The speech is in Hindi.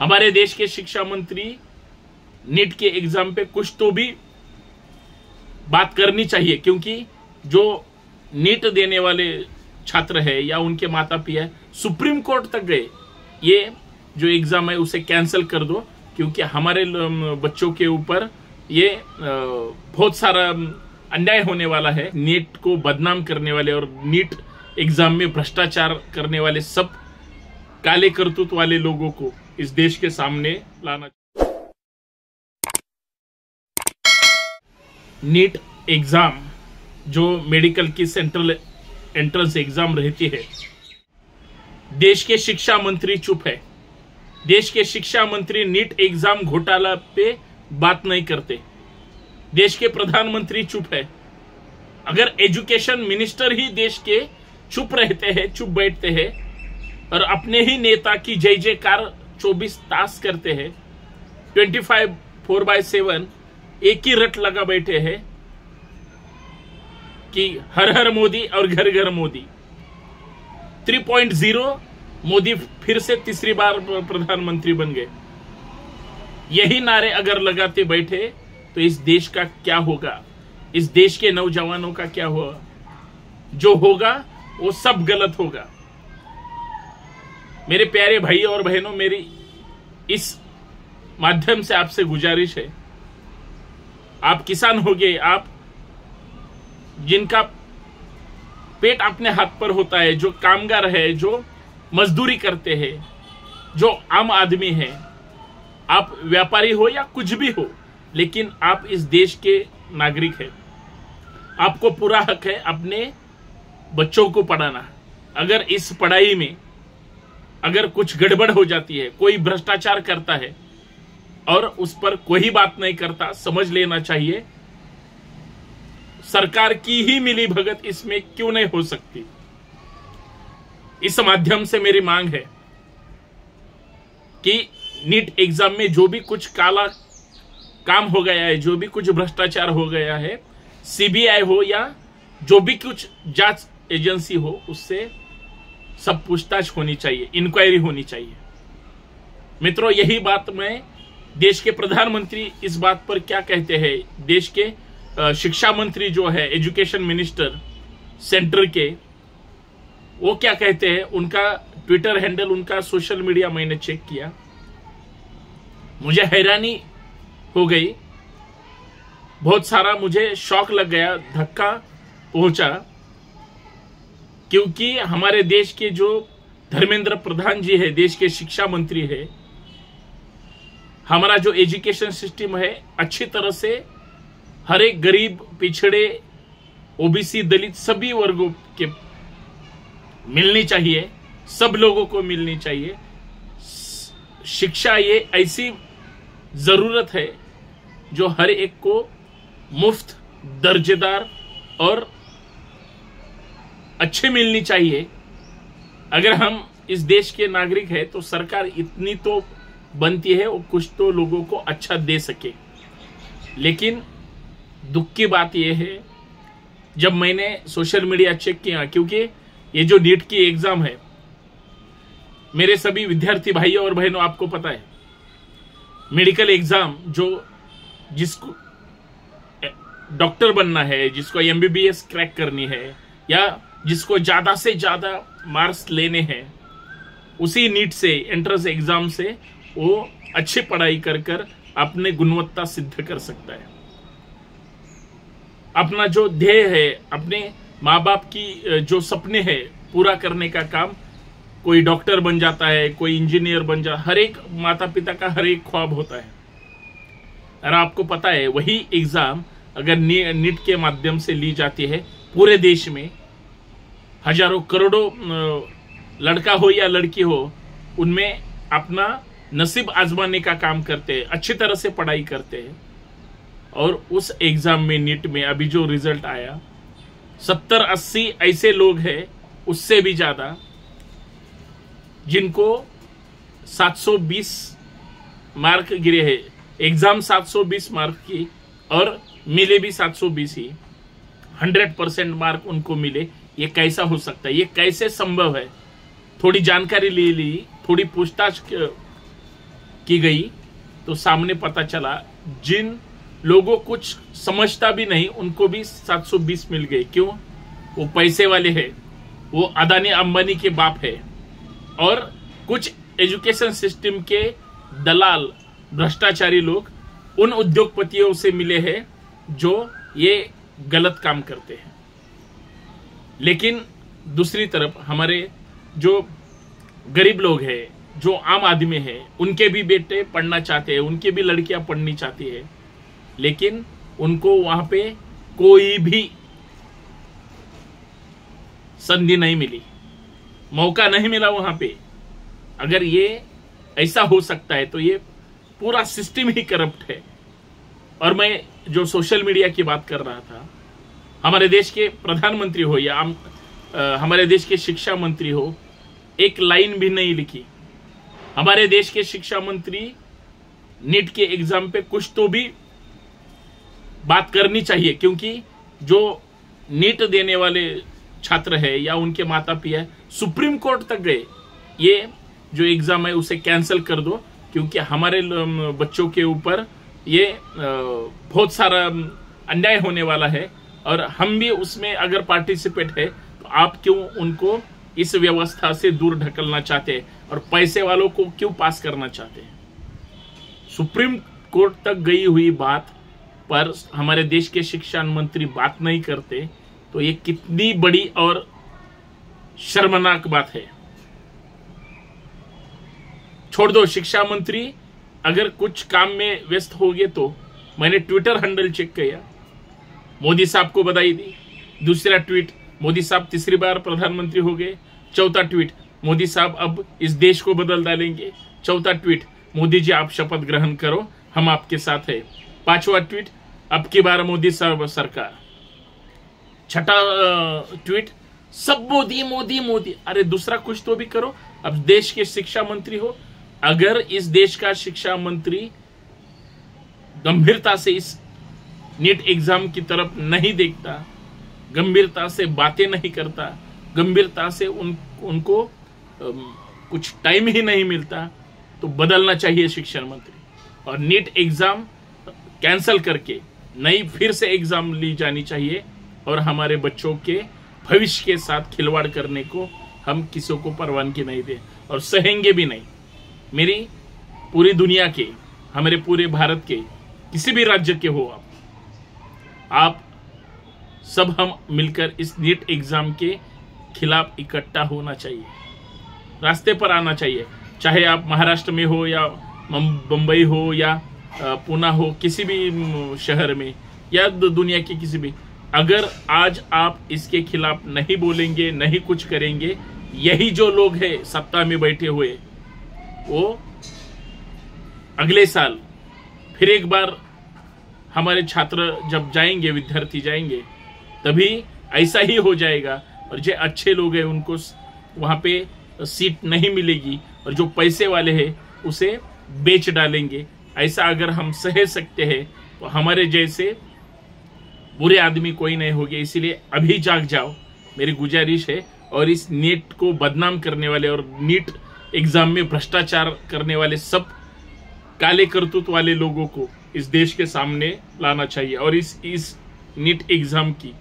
हमारे देश के शिक्षा मंत्री नीट के एग्जाम पे कुछ तो भी बात करनी चाहिए, क्योंकि जो नीट देने वाले छात्र है या उनके माता पिता सुप्रीम कोर्ट तक गए, ये जो एग्जाम है उसे कैंसिल कर दो, क्योंकि हमारे बच्चों के ऊपर ये बहुत सारा अन्याय होने वाला है। नीट को बदनाम करने वाले और नीट एग्जाम में भ्रष्टाचार करने वाले सब काले करतूत वाले लोगों को इस देश के सामने लाना। नीट एग्जाम जो मेडिकल की सेंट्रल एंट्रेंस एग्जाम रहती है, देश के शिक्षा मंत्री चुप है। देश के शिक्षा मंत्री नीट एग्जाम घोटाला पे बात नहीं करते। देश के प्रधानमंत्री चुप है। अगर एजुकेशन मिनिस्टर ही देश के चुप रहते हैं, चुप बैठते हैं और अपने ही नेता की जय जयकार 24 तास करते हैं, 24/7 एक ही रट लगा बैठे हैं कि हर हर मोदी और घर घर मोदी, 3.0 मोदी फिर से तीसरी बार प्रधानमंत्री बन गए, यही नारे अगर लगाते बैठे तो इस देश का क्या होगा, इस देश के नौजवानों का क्या होगा? जो होगा वो सब गलत होगा। मेरे प्यारे भाई और बहनों, मेरी इस माध्यम से आपसे गुजारिश है, आप किसान होगे, आप जिनका पेट अपने हाथ पर होता है, जो कामगार है, जो मजदूरी करते हैं, जो आम आदमी है, आप व्यापारी हो या कुछ भी हो, लेकिन आप इस देश के नागरिक हैं। आपको पूरा हक है अपने बच्चों को पढ़ाना। अगर इस पढ़ाई में अगर कुछ गड़बड़ हो जाती है, कोई भ्रष्टाचार करता है और उस पर कोई बात नहीं करता, समझ लेना चाहिए सरकार की ही मिली भगत इसमें क्यों नहीं हो सकती। इस माध्यम से मेरी मांग है कि नीट एग्जाम में जो भी कुछ काला काम हो गया है, जो भी कुछ भ्रष्टाचार हो गया है, सीबीआई हो या जो भी कुछ जांच एजेंसी हो, उससे सब पूछताछ होनी चाहिए, इंक्वायरी होनी चाहिए। मित्रों, यही बात मैं देश के प्रधानमंत्री इस बात पर क्या कहते हैं, देश के शिक्षा मंत्री जो है, एजुकेशन मिनिस्टर सेंटर के, वो क्या कहते हैं, उनका ट्विटर हैंडल, उनका सोशल मीडिया मैंने चेक किया, मुझे हैरानी हो गई, बहुत सारा मुझे शॉक लग गया, धक्का पहुंचा, क्योंकि हमारे देश के जो धर्मेंद्र प्रधान जी है, देश के शिक्षा मंत्री है, हमारा जो एजुकेशन सिस्टम है अच्छी तरह से हर एक गरीब, पिछड़े, ओबीसी, दलित सभी वर्गों के मिलनी चाहिए, सब लोगों को मिलनी चाहिए। शिक्षा ये ऐसी जरूरत है जो हर एक को मुफ्त, दर्जेदार और अच्छे मिलनी चाहिए। अगर हम इस देश के नागरिक हैं तो सरकार इतनी तो बनती है वो कुछ तो लोगों को अच्छा दे सके। लेकिन दुख की बात यह है, जब मैंने सोशल मीडिया चेक किया, क्योंकि ये जो नीट की एग्जाम है, मेरे सभी विद्यार्थी भाइयों और बहनों, आपको पता है मेडिकल एग्जाम जो जिसको डॉक्टर बनना है, जिसको एमबीबीएस क्रैक करनी है या जिसको ज्यादा से ज्यादा मार्क्स लेने हैं, उसी नीट से, एंट्रेंस एग्जाम से वो अच्छी पढ़ाई कर अपने गुणवत्ता सिद्ध कर सकता है। अपना जो ध्येय है, अपने माँ बाप की जो सपने हैं पूरा करने का काम, कोई डॉक्टर बन जाता है, कोई इंजीनियर बन जाता है, हर एक माता पिता का हर एक ख्वाब होता है। और आपको पता है वही एग्जाम अगर नीट के माध्यम से ली जाती है, पूरे देश में हजारों करोड़ों लड़का हो या लड़की हो, उनमें अपना नसीब आजमाने का काम करते हैं, अच्छी तरह से पढ़ाई करते हैं। और उस एग्जाम में, नीट में अभी जो रिजल्ट आया, 70-80 ऐसे लोग हैं, उससे भी ज्यादा, जिनको 720 मार्क गिरे हैं। एग्जाम 720 मार्क की और मिले भी 720 ही, 100% मार्क उनको मिले। ये कैसा हो सकता है, ये कैसे संभव है? थोड़ी जानकारी ले ली, थोड़ी पूछताछ की गई तो सामने पता चला जिन लोगों कुछ समझता भी नहीं उनको भी 720 मिल गए। क्यों? वो पैसे वाले हैं, वो अदानी अंबानी के बाप है, और कुछ एजुकेशन सिस्टम के दलाल भ्रष्टाचारी लोग उन उद्योगपतियों से मिले हैं जो ये गलत काम करते हैं। लेकिन दूसरी तरफ हमारे जो गरीब लोग हैं, जो आम आदमी है, उनके भी बेटे पढ़ना चाहते हैं, उनकी भी लड़कियां पढ़नी चाहती है, लेकिन उनको वहां पे कोई भी संधि नहीं मिली, मौका नहीं मिला वहां पे। अगर ये ऐसा हो सकता है तो ये पूरा सिस्टम ही करप्ट है। और मैं जो सोशल मीडिया की बात कर रहा था, हमारे देश के प्रधानमंत्री हो या हमारे देश के शिक्षा मंत्री हो, एक लाइन भी नहीं लिखी। हमारे देश के शिक्षा मंत्री नीट के एग्जाम पे कुछ तो भी बात करनी चाहिए, क्योंकि जो नीट देने वाले छात्र है या उनके माता पिता सुप्रीम कोर्ट तक गए, ये जो एग्जाम है उसे कैंसिल कर दो, क्योंकि हमारे बच्चों के ऊपर ये बहुत सारा अन्याय होने वाला है, और हम भी उसमें अगर पार्टिसिपेट है तो आप क्यों उनको इस व्यवस्था से दूर ढकलना चाहते हैं और पैसे वालों को क्यों पास करना चाहते हैं? सुप्रीम कोर्ट तक गई हुई बात पर हमारे देश के शिक्षा मंत्री बात नहीं करते, तो ये कितनी बड़ी और शर्मनाक बात है। छोड़ दो शिक्षा मंत्री अगर कुछ काम में व्यस्त हो गए, तो मैंने ट्विटर हैंडल चेक किया, मोदी साहब को बधाई दी। दूसरा ट्वीट, मोदी साहब तीसरी बार प्रधानमंत्री हो गए। चौथा ट्वीट, मोदी साहब अब इस देश को बदल डालेंगे। चौथा ट्वीट, मोदी जी आप शपथ ग्रहण करो, हम आपके साथ है। पांचवा ट्वीट, अब की बार मोदी साहब सरकार। छठा ट्वीट, सब मोदी मोदी मोदी। अरे दूसरा कुछ तो भी करो। अब देश के शिक्षा मंत्री हो, अगर इस देश का शिक्षा मंत्री गंभीरता से इस नीट एग्जाम की तरफ नहीं देखता, गंभीरता से बातें नहीं करता, गंभीरता से उनको कुछ टाइम ही नहीं मिलता, तो बदलना चाहिए शिक्षा मंत्री और नीट एग्जाम कैंसल करके नई फिर से एग्जाम ली जानी चाहिए। और हमारे बच्चों के भविष्य के साथ खिलवाड़ करने को हम किसी को परवानगी नहीं दें और सहेंगे भी नहीं। मेरी पूरी दुनिया के, हमारे पूरे भारत के किसी भी राज्य के हो आप सब हम मिलकर इस नीट एग्जाम के खिलाफ इकट्ठा होना चाहिए, रास्ते पर आना चाहिए। चाहे आप महाराष्ट्र में हो या मुंबई हो या पुणे हो, किसी भी शहर में या दुनिया के किसी भी, अगर आज आप इसके खिलाफ नहीं बोलेंगे, नहीं कुछ करेंगे, यही जो लोग हैं सत्ता में बैठे हुए, वो अगले साल फिर एक बार हमारे छात्र जब जाएंगे, विद्यार्थी जाएंगे, तभी ऐसा ही हो जाएगा। और जो अच्छे लोग हैं उनको वहां पे सीट नहीं मिलेगी और जो पैसे वाले हैं उसे बेच डालेंगे। ऐसा अगर हम सह सकते हैं तो हमारे जैसे बुरे आदमी कोई नहीं होंगे। इसीलिए अभी जाग जाओ, मेरी गुजारिश है। और इस नीट को बदनाम करने वाले और नीट एग्जाम में भ्रष्टाचार करने वाले सब काले करतूत वाले लोगों को इस देश के सामने लाना चाहिए और इस नीट एग्जाम की